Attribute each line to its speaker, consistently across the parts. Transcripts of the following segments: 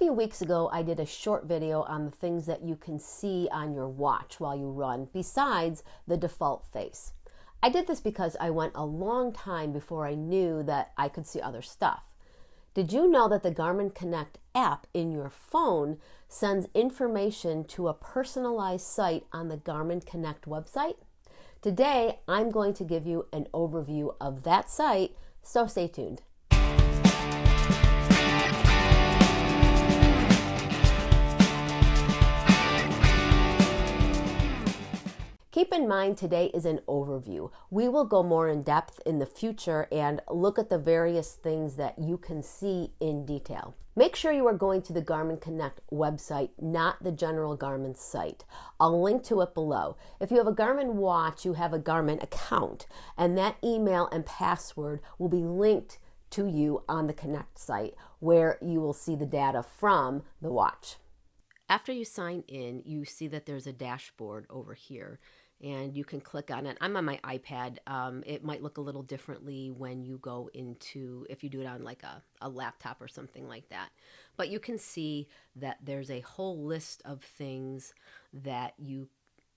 Speaker 1: few weeks ago, I did a short video on the things that you can see on your watch while you run, besides the default face. I did this because I went a long time before I knew that I could see other stuff. Did you know that the Garmin Connect app in your phone sends information to a personalized site on the Garmin Connect website? Today, I'm going to give you an overview of that site, so stay tuned. Keep in mind today is an overview. We will go more in depth in the future and look at the various things that you can see in detail. Make sure you are going to the Garmin Connect website, not the general Garmin site. I'll link to it below. If you have a Garmin watch, you have a Garmin account, and that email and password will be linked to you on the Connect site, where you will see the data from the watch. After you sign in, you see that there's a dashboard over here, and you can click on it. I'm on my iPad. It might look a little differently when you go into, if you do it on like a laptop or something like that. But you can see that there's a whole list of things that you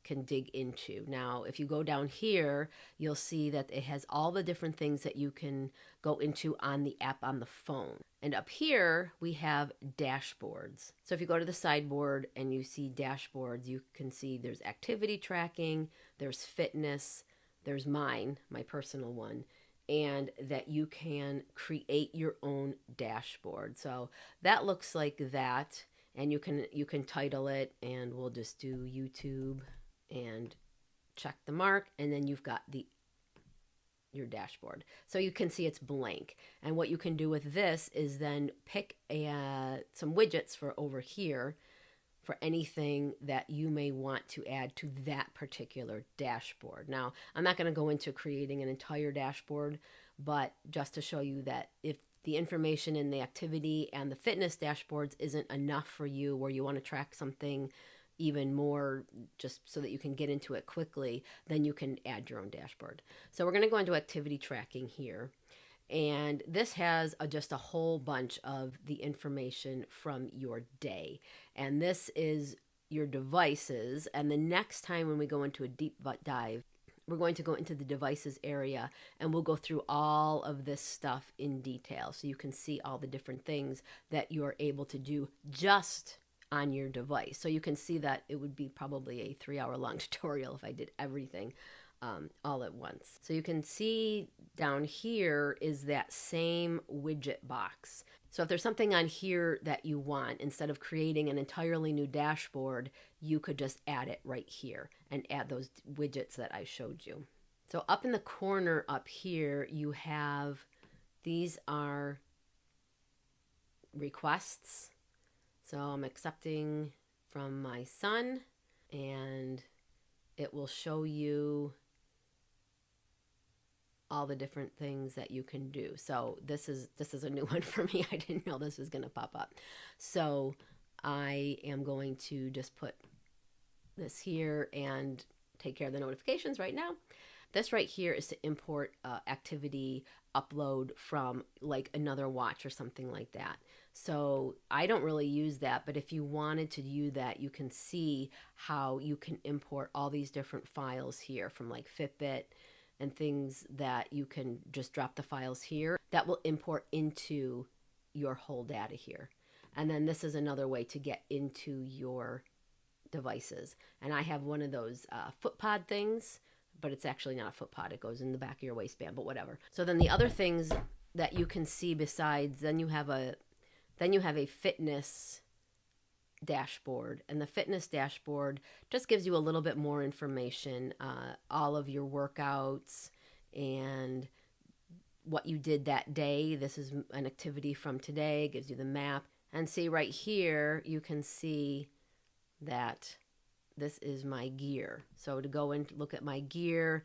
Speaker 1: can dig into. Now, if you go down here, you'll see that it has all the different things that you can go into on the app on the phone. And up here, we have dashboards. So if you go to the sideboard and you see dashboards, you can see there's activity tracking, there's fitness, there's mine, my personal one, and that you can create your own dashboard. So that looks like that, and you can title it, and we'll just do YouTube and check the mark, and then you've got your dashboard. So you can see it's blank. And what you can do with this is then pick some widgets for over here for anything that you may want to add to that particular dashboard. Now, I'm not going to go into creating an entire dashboard, but just to show you that if the information in the activity and the fitness dashboards isn't enough for you, where you want to track something even more just so that you can get into it quickly, then you can add your own dashboard. So we're going to go into activity tracking here. And this has just a whole bunch of the information from your day. And this is your devices. And the next time when we go into a deep dive, we're going to go into the devices area, and we'll go through all of this stuff in detail so you can see all the different things that you're able to do just on your device. So you can see that it would be probably a 3-hour long tutorial if I did everything all at once. So you can see down here is that same widget box. So if there's something on here that you want, instead of creating an entirely new dashboard, you could just add it right here and add those widgets that I showed you. So up in the corner up here, you have, these are requests. So I'm accepting from my son, and it will show you all the different things that you can do. So this is a new one for me. I didn't know this was going to pop up. So I am going to just put this here and take care of the notifications right now. This right here is to import activity upload from like another watch or something like that. So I don't really use that, but if you wanted to do that, you can see how you can import all these different files here from like Fitbit and things that you can just drop the files here that will import into your whole data here. And then this is another way to get into your devices. And I have one of those foot pod things, but it's actually not a foot pod. It goes in the back of your waistband, but whatever. So then the other things that you can see besides, then you have a fitness dashboard, and the fitness dashboard just gives you a little bit more information, all of your workouts and what you did that day. This is an activity from today, gives you the map. And see right here, you can see that this is my gear. So to go and look at my gear,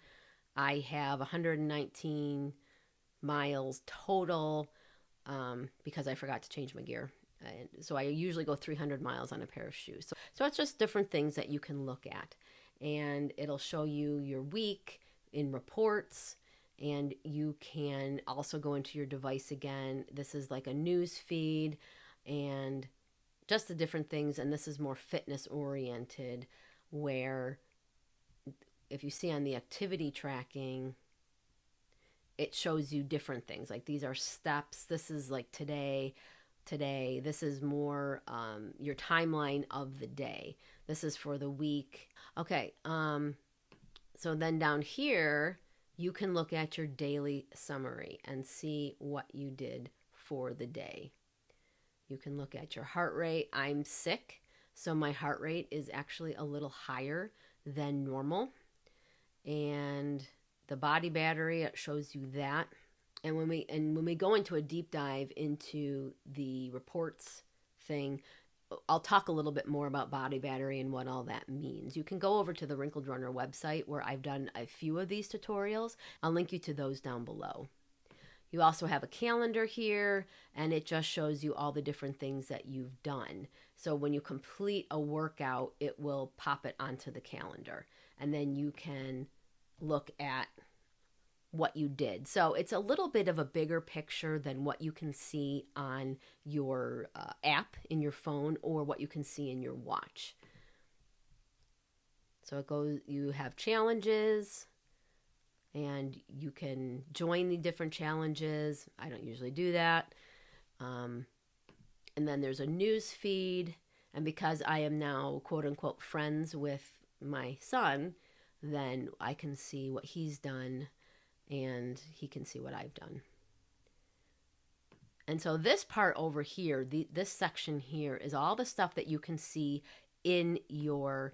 Speaker 1: I have 119 miles total because I forgot to change my gear. So I usually go 300 miles on a pair of shoes. So it's just different things that you can look at. And it'll show you your week in reports. And you can also go into your device again. This is like a news feed. And just the different things. And this is more fitness oriented, where if you see on the activity tracking, it shows you different things. Like these are steps. This is like today. This is more your timeline of the day. This is for the week. Okay. So then down here, you can look at your daily summary and see what you did for the day. You can look at your heart rate. I'm sick, so my heart rate is actually a little higher than normal. And the body battery, it shows you that. And when we go into a deep dive into the reports thing, I'll talk a little bit more about body battery and what all that means. You can go over to the Wrinkled Runner website where I've done a few of these tutorials. I'll link you to those down below. You also have a calendar here, and it just shows you all the different things that you've done. So when you complete a workout, it will pop it onto the calendar, and then you can look at what you did. So it's a little bit of a bigger picture than what you can see on your app in your phone or what you can see in your watch. So it goes, you have challenges, and you can join the different challenges. I don't usually do that. And then there's a news feed. And because I am now, quote unquote, friends with my son, then I can see what he's done and he can see what I've done. And so this part over here, this section here is all the stuff that you can see in your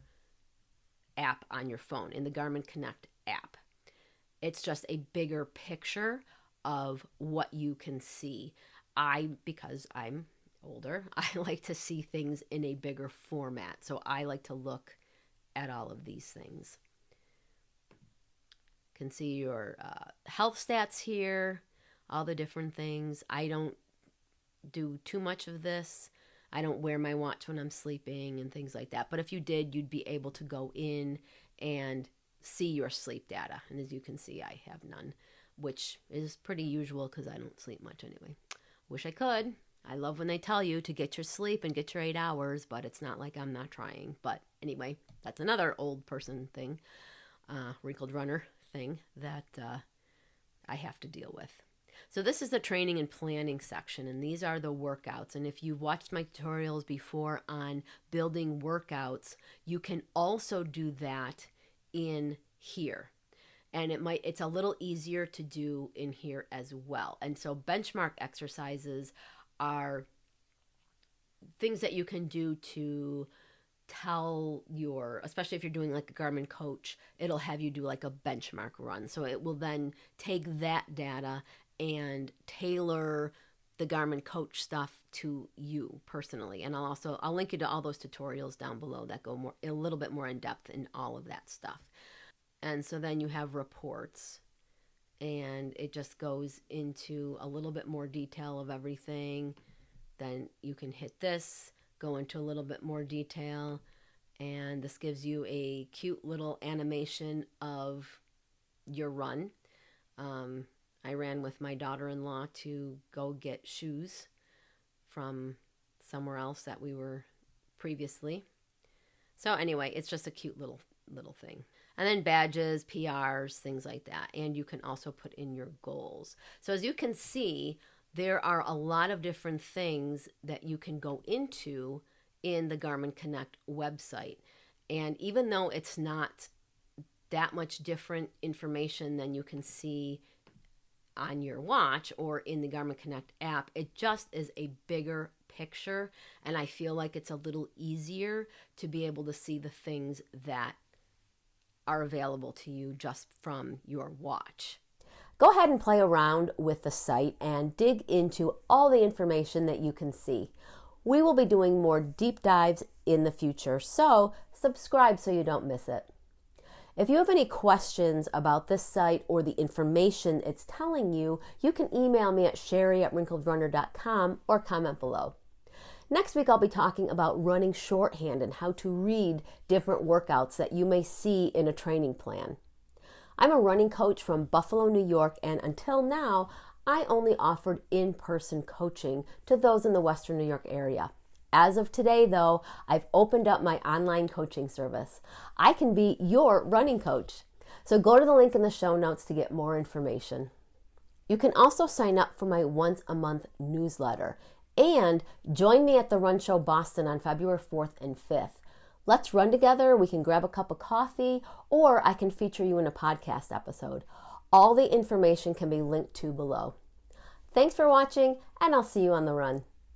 Speaker 1: app on your phone, in the Garmin Connect app. It's just a bigger picture of what you can see. Because I'm older, I like to see things in a bigger format. So I like to look at all of these things. Can see your health stats here, all the different things. I don't do too much of this. I don't wear my watch when I'm sleeping and things like that. But if you did, you'd be able to go in and see your sleep data. And as you can see, I have none, which is pretty usual because I don't sleep much anyway. Wish I could. I love when they tell you to get your sleep and get your 8 hours, but it's not like I'm not trying. But anyway, that's another old person thing, Wrinkled Runner thing that I have to deal with. So this is the training and planning section, and these are the workouts. And if you've watched my tutorials before on building workouts, you can also do that in here. And it's a little easier to do in here as well. And so benchmark exercises are things that you can do to tell especially if you're doing like a Garmin coach, it'll have you do like a benchmark run. So it will then take that data and tailor the Garmin coach stuff to you personally. And I'll link you to all those tutorials down below that go a little bit more in depth in all of that stuff. And so then you have reports, and it just goes into a little bit more detail of everything. Then you can hit this, go into a little bit more detail, and this gives you a cute little animation of your run. I ran with my daughter-in-law to go get shoes from somewhere else that we were previously. So anyway, it's just a cute little thing. And then badges, PRs, things like that. And you can also put in your goals. So as you can see, there are a lot of different things that you can go into in the Garmin Connect website. And even though it's not that much different information than you can see on your watch or in the Garmin Connect app, it just is a bigger picture. And I feel like it's a little easier to be able to see the things that are available to you just from your watch. Go ahead and play around with the site and dig into all the information that you can see. We will be doing more deep dives in the future, so subscribe so you don't miss it. If you have any questions about this site or the information it's telling you, you can email me at sherry@wrinkledrunner.com or comment below. Next week, I'll be talking about running shorthand and how to read different workouts that you may see in a training plan. I'm a running coach from Buffalo, New York, and until now, I only offered in-person coaching to those in the Western New York area. As of today, though, I've opened up my online coaching service. I can be your running coach. So go to the link in the show notes to get more information. You can also sign up for my once a month newsletter and join me at the Run Show Boston on February 4th and 5th. Let's run together. We can grab a cup of coffee, or I can feature you in a podcast episode. All the information can be linked to below. Thanks for watching, and I'll see you on the run.